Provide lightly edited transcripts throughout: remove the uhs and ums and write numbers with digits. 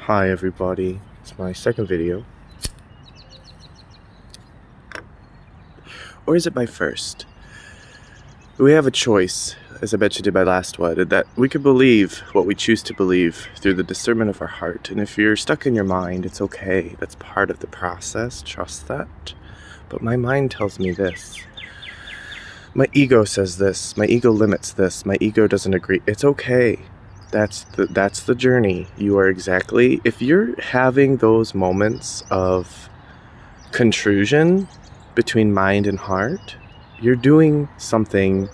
Hi everybody, it's my second video. Or is it my first? We have a choice, as I mentioned in my last one, that we can believe what we choose to believe through the discernment of our heart. And if you're stuck in your mind, it's okay. That's part of the process. Trust that. But my mind tells me this. My ego says this. My ego limits this. My ego doesn't agree. It's okay. That's the journey. You are exactly, if you're having those moments of contrusion between mind and heart, you're doing something,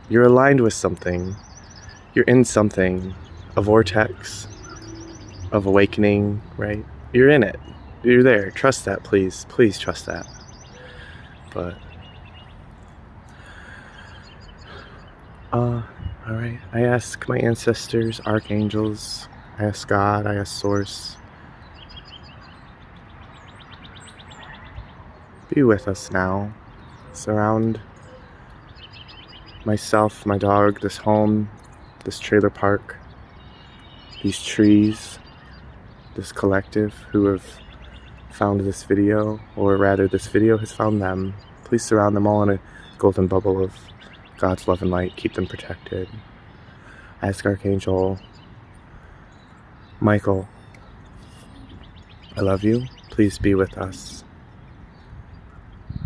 you're aligned with something, you're in something, a vortex of awakening, right? You're in it. You're there. Trust that, please. Please trust that. But alright, I ask my ancestors, archangels, I ask God, I ask Source, be with us now. Surround myself, my dog, this home, this trailer park, these trees, this collective who have found this video, or rather this video has found them. Please surround them all in a golden bubble of God's love and light. Keep them protected. I ask Archangel Michael, I love you. Please be with us.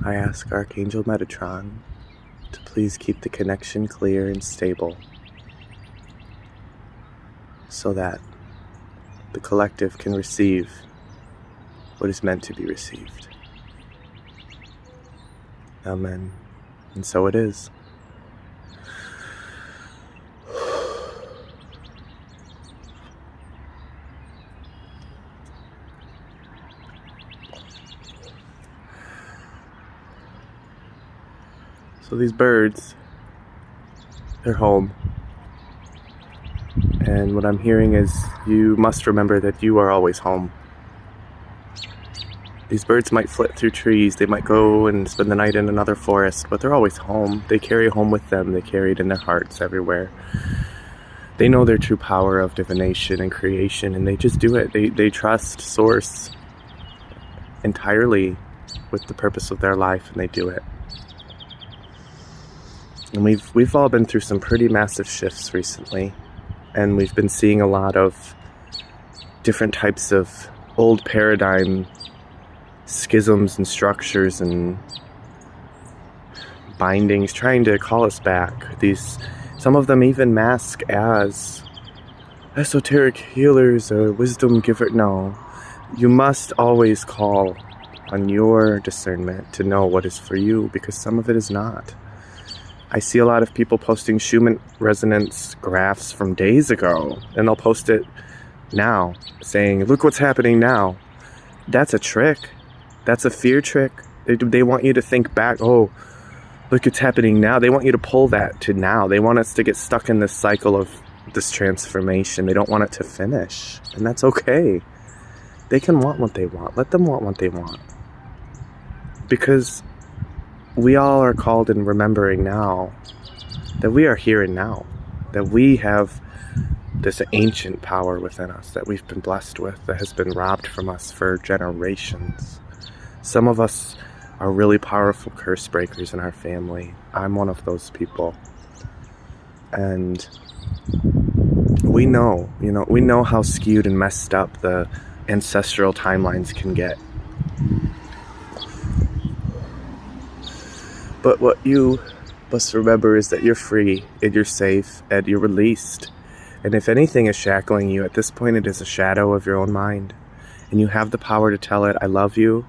I ask Archangel Metatron to please keep the connection clear and stable so that the collective can receive what is meant to be received. Amen. And so it is. So these birds, they're home. And what I'm hearing is you must remember that you are always home. These birds might flit through trees, they might go and spend the night in another forest, but they're always home. They carry home with them, they carry it in their hearts everywhere. They know their true power of divination and creation, and they just do it. They trust Source entirely with the purpose of their life, and they do it. And we've all been through some pretty massive shifts recently, and we've been seeing a lot of different types of old paradigm schisms and structures and bindings trying to call us back. Some of them even mask as esoteric healers or wisdom giver. No, you must always call on your discernment to know what is for you, because some of it is not. I see a lot of people posting Schumann resonance graphs from days ago, and they'll post it now, saying, look what's happening now. That's a trick. That's a fear trick. They want you to think back, oh, look what's happening now. They want you to pull that to now. They want us to get stuck in this cycle of this transformation. They don't want it to finish, and that's okay. They can want what they want. Let them want what they want. Because we all are called in remembering now that we are here and now, that we have this ancient power within us that we've been blessed with, that has been robbed from us for generations. Some of us are really powerful curse breakers in our family. I'm one of those people. And we know how skewed and messed up the ancestral timelines can get. But what you must remember is that you're free, and you're safe, and you're released. And if anything is shackling you, at this point it is a shadow of your own mind. And you have the power to tell it, I love you,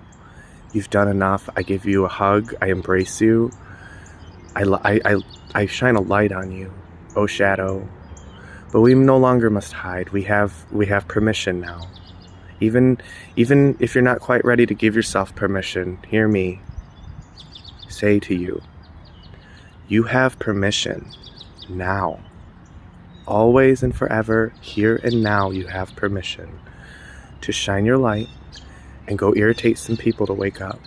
you've done enough, I give you a hug, I embrace you, I shine a light on you, oh shadow. But we no longer must hide. We have permission now. Even if you're not quite ready to give yourself permission, hear me say to you, you have permission now. Always and forever, here and now, you have permission to shine your light and go irritate some people to wake up.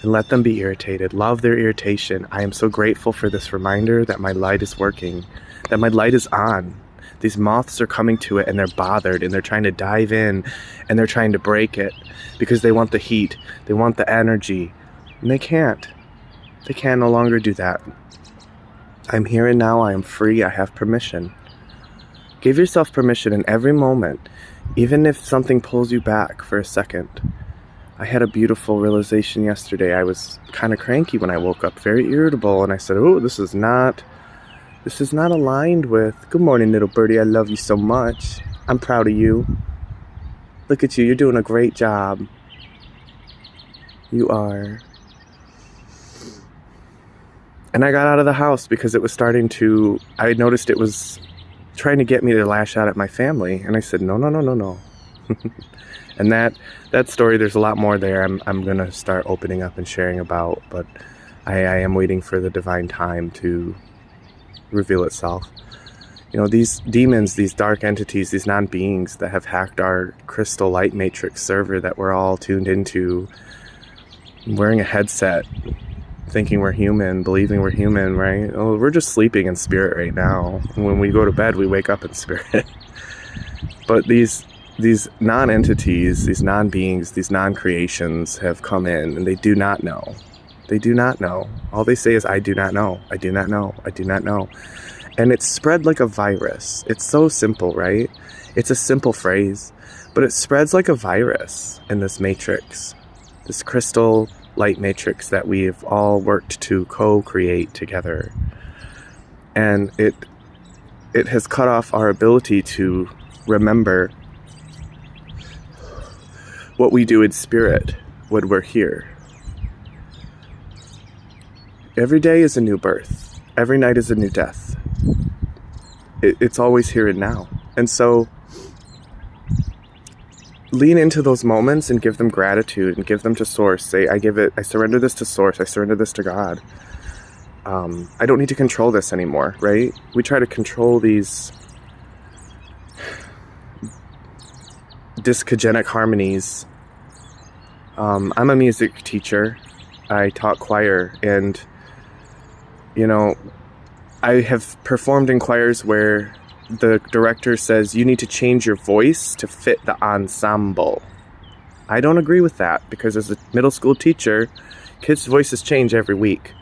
And let them be irritated. Love their irritation. I am so grateful for this reminder that my light is working, that my light is on, These moths are coming to it and they're bothered and they're trying to dive in and they're trying to break it because they want the heat, they want the energy, and they can't. They can no longer do that. I'm here and now, I am free, I have permission. Give yourself permission in every moment, even if something pulls you back for a second. I had a beautiful realization yesterday. I was kind of cranky when I woke up, very irritable, and I said, oh, this is not aligned with, good morning, little birdie, I love you so much. I'm proud of you. Look at you, you're doing a great job. You are. And I got out of the house because it was I noticed it was trying to get me to lash out at my family. And I said, no. And that story, there's a lot more there I'm going to start opening up and sharing about. But I am waiting for the divine time to reveal itself. You know, these demons, these dark entities, these non-beings that have hacked our crystal light matrix server that we're all tuned into, wearing a headset, thinking we're human, believing we're human, right? Oh, we're just sleeping in spirit right now. When we go to bed, we wake up in spirit. But these non-entities, these non-beings, these non-creations have come in, and they do not know. They do not know. All they say is, I do not know. I do not know. I do not know. And it's spread like a virus. It's so simple, right? It's a simple phrase, but it spreads like a virus in this matrix, this crystal light matrix that we've all worked to co-create together. And it has cut off our ability to remember what we do in spirit when we're here. Every day is a new birth. Every night is a new death. It's always here and now. And so lean into those moments and give them gratitude and give them to Source. Say, I surrender this to Source. I surrender this to God. I don't need to control this anymore, right? We try to control these discogenic harmonies. I'm a music teacher. I taught choir, and you know, I have performed in choirs where the director says you need to change your voice to fit the ensemble. I don't agree with that, because as a middle school teacher, kids' voices change every week.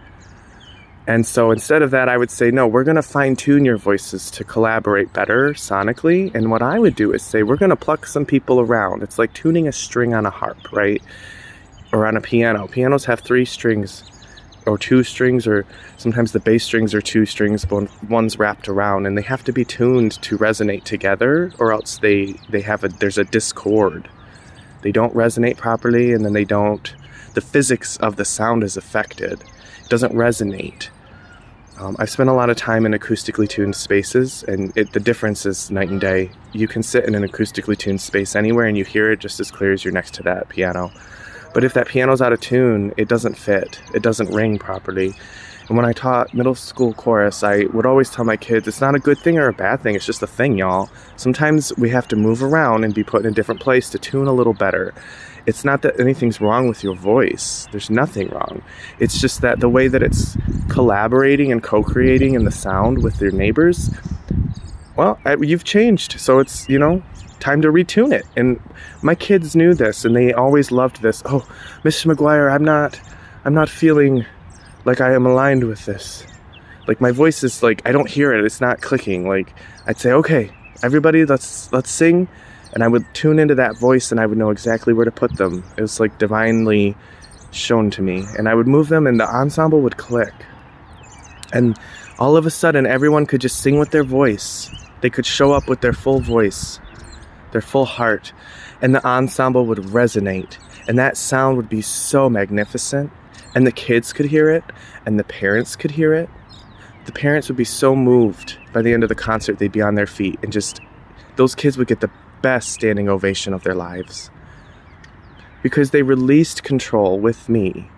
And so instead of that, I would say, no, we're going to fine tune your voices to collaborate better sonically. And what I would do is say, we're going to pluck some people around. It's like tuning a string on a harp, right? Or on a piano. Pianos have 3 strings or 2 strings, or sometimes the bass strings are 2 strings, but one's wrapped around, and they have to be tuned to resonate together, or else there's a discord. They don't resonate properly, and then the physics of the sound is affected. It doesn't resonate. I've spent a lot of time in acoustically tuned spaces, and the difference is night and day. You can sit in an acoustically tuned space anywhere and you hear it just as clear as you're next to that piano. But if that piano's out of tune, it doesn't fit. It doesn't ring properly. And when I taught middle school chorus, I would always tell my kids, it's not a good thing or a bad thing, it's just a thing, y'all. Sometimes we have to move around and be put in a different place to tune a little better. It's not that anything's wrong with your voice. There's nothing wrong. It's just that the way that it's collaborating and co-creating in the sound with your neighbors, well, you've changed. So it's, time to retune it. And my kids knew this, and they always loved this. Oh, Mr. McGuire, I'm not feeling like I am aligned with this. Like, my voice is like, I don't hear it. It's not clicking. Like, I'd say, okay, everybody, let's sing. And I would tune into that voice, and I would know exactly where to put them. It was like divinely shown to me. And I would move them, and the ensemble would click. And all of a sudden, everyone could just sing with their voice. They could show up with their full voice, their full heart, and the ensemble would resonate. And that sound would be so magnificent. And the kids could hear it, and the parents could hear it. The parents would be so moved by the end of the concert, they'd be on their feet, and just, those kids would get the best standing ovation of their lives. Because they released control with me.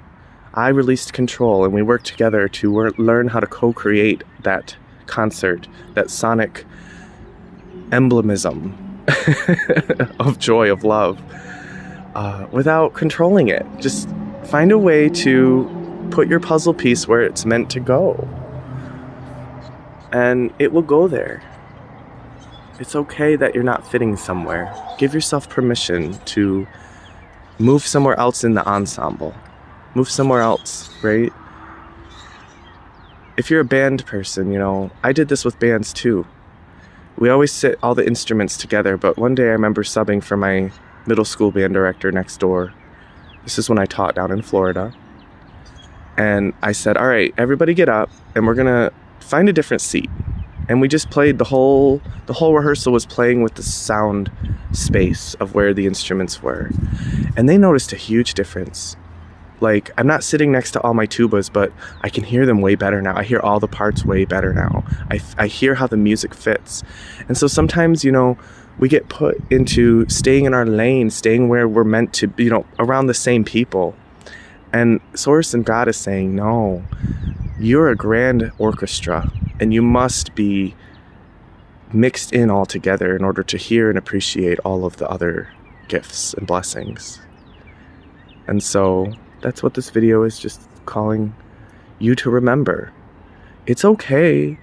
I released control, and we worked together to learn how to co-create that concert, that sonic emblemism of joy, of love, without controlling it. Just find a way to put your puzzle piece where it's meant to go, and it will go there. It's okay that you're not fitting somewhere. Give yourself permission to move somewhere else in the ensemble. Move somewhere else, right? If you're a band person, I did this with bands too. We always sit all the instruments together, but one day I remember subbing for my middle school band director next door. This is when I taught down in Florida. And I said, all right, everybody get up, and we're going to find a different seat. And we just played the whole rehearsal was playing with the sound space of where the instruments were. And they noticed a huge difference. Like, I'm not sitting next to all my tubas, but I can hear them way better now. I hear all the parts way better now. I hear how the music fits. And so sometimes, we get put into staying in our lane, staying where we're meant to be, around the same people. And Source and God is saying, no, you're a grand orchestra, and you must be mixed in all together in order to hear and appreciate all of the other gifts and blessings. And so that's what this video is just calling you to remember. It's okay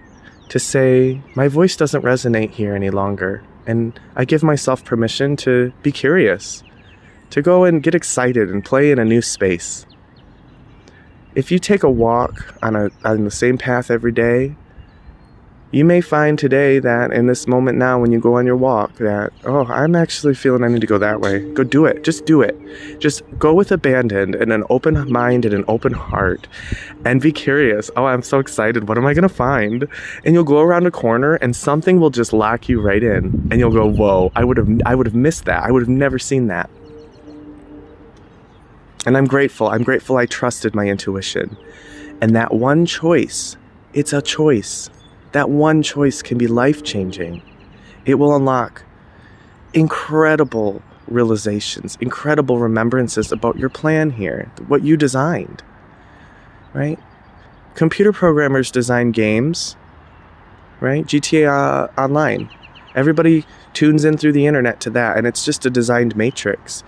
to say, my voice doesn't resonate here any longer. And I give myself permission to be curious, to go and get excited and play in a new space. If you take a walk on the same path every day, you may find today that in this moment now when you go on your walk that, oh, I'm actually feeling I need to go that way. Go do it. Just do it. Just go with abandon and an open mind and an open heart and be curious. Oh, I'm so excited. What am I going to find? And you'll go around a corner and something will just lock you right in. And you'll go, whoa, I would have missed that. I would have never seen that. And I'm grateful. I trusted my intuition. And that one choice, it's a choice. That one choice can be life-changing. It will unlock incredible realizations, incredible remembrances about your plan here, what you designed, right? Computer programmers design games, right? GTA Online. Everybody tunes in through the internet to that, and it's just a designed matrix.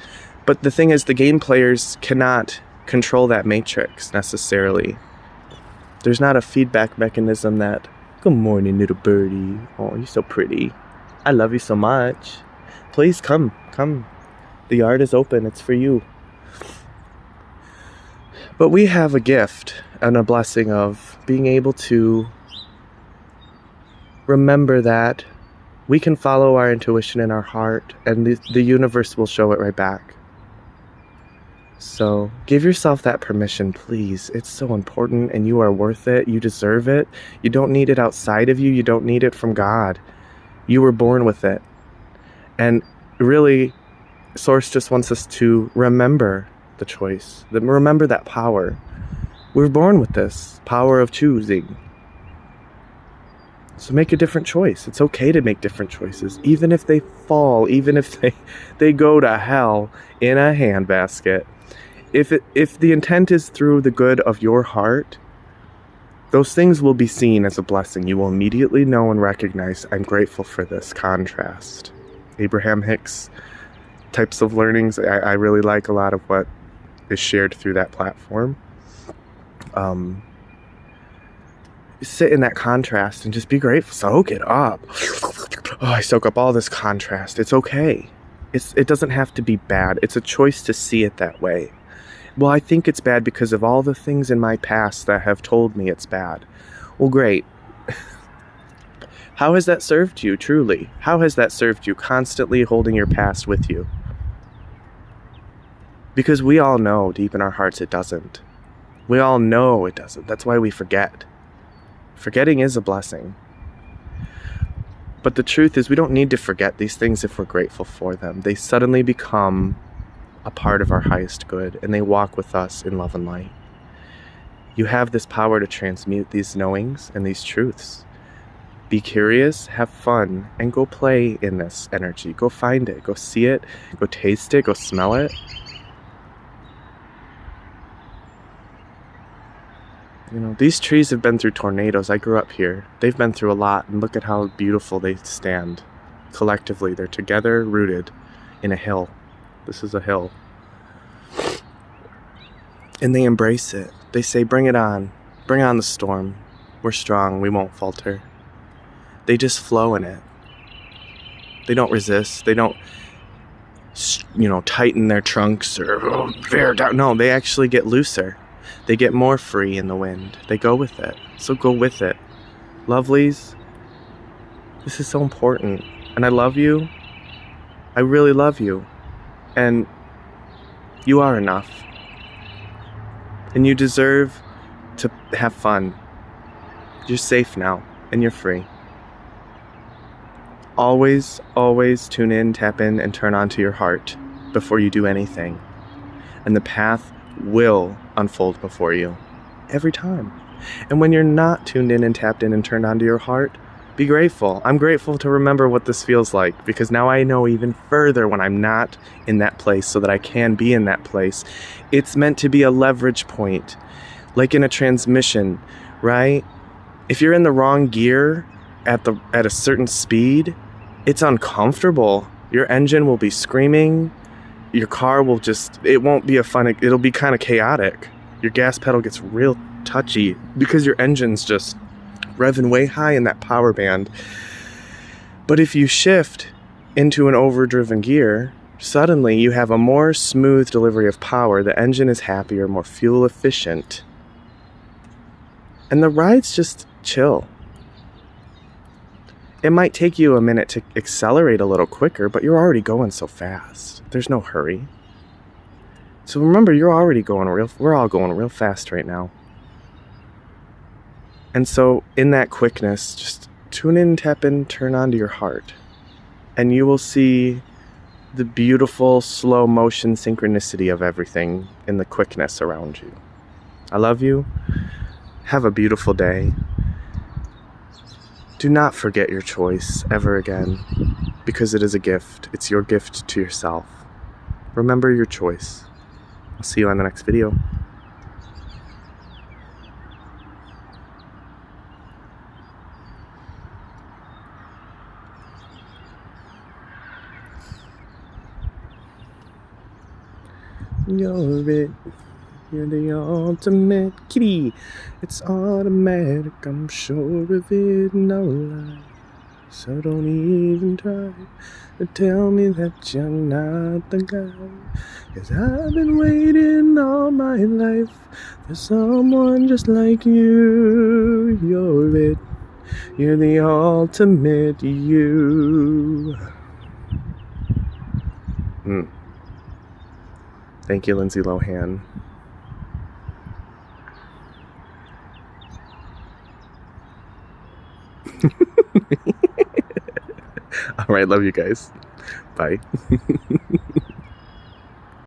But the thing is, the game players cannot control that matrix necessarily. There's not a feedback mechanism that, good morning, little birdie. Oh, you're so pretty. I love you so much. Please come. The yard is open. It's for you. But we have a gift and a blessing of being able to remember that we can follow our intuition in our heart, and the universe will show it right back. So give yourself that permission, please. It's so important, and you are worth it. You deserve it. You don't need it outside of you. You don't need it from God. You were born with it. And really, Source just wants us to remember the choice. Remember that power. We're born with this power of choosing. So make a different choice. It's okay to make different choices, even if they fall, even if they go to hell in a handbasket. If the intent is through the good of your heart, those things will be seen as a blessing. You will immediately know and recognize, I'm grateful for this contrast. Abraham Hicks types of learnings, I really like a lot of what is shared through that platform. Sit in that contrast and just be grateful. Soak it up. Oh, I soak up all this contrast. It's okay. It doesn't have to be bad. It's a choice to see it that way. Well, I think it's bad because of all the things in my past that have told me it's bad. Well, great. How has that served you, truly? How has that served you, constantly holding your past with you? Because we all know deep in our hearts it doesn't. We all know it doesn't. That's why we forget. Forgetting is a blessing. But the truth is, we don't need to forget these things if we're grateful for them. They suddenly become a part of our highest good, and they walk with us in love and light. You have this power to transmute these knowings and these truths. Be curious, have fun, and go play in this energy. Go find it, go see it, go taste it, go smell it. These trees have been through tornadoes. I grew up here. They've been through a lot, and look at how beautiful they stand. Collectively, they're together, rooted in a hill. This is a hill. And they embrace it. They say, bring it on. Bring on the storm. We're strong. We won't falter. They just flow in it. They don't resist. They don't, tighten their trunks or bear down. No, they actually get looser. They get more free in the wind. They go with it. So go with it. Lovelies, this is so important. And I love you. I really love you. And you are enough. And you deserve to have fun. You're safe now. And you're free. Always, always tune in, tap in, and turn on to your heart before you do anything. And the path will unfold before you. Every time. And when you're not tuned in and tapped in and turned on to your heart, be grateful. I'm grateful to remember what this feels like, because now I know even further when I'm not in that place so that I can be in that place. It's meant to be a leverage point, like in a transmission, right? If you're in the wrong gear at a certain speed, it's uncomfortable. Your engine will be screaming. Your car will it won't be it'll be kind of chaotic. Your gas pedal gets real touchy because your engine's just revving way high in that power band. But if you shift into an overdriven gear, suddenly you have a more smooth delivery of power. The engine is happier, more fuel efficient. And the ride's just chill. It might take you a minute to accelerate a little quicker, but you're already going so fast. There's no hurry. So remember, we're all going real fast right now. And so in that quickness, just tune in, tap in, turn on to your heart. And you will see the beautiful slow motion synchronicity of everything in the quickness around you. I love you. Have a beautiful day. Do not forget your choice ever again, because it is a gift. It's your gift to yourself. Remember your choice. I'll see you on the next video. You're it. You're the ultimate kitty. It's automatic, I'm sure of it, no lie. So don't even try to tell me that you're not the guy. 'Cause I've been waiting all my life for someone just like you. You're it. You're the ultimate you. Thank you, Lindsay Lohan. All right, love you guys. Bye.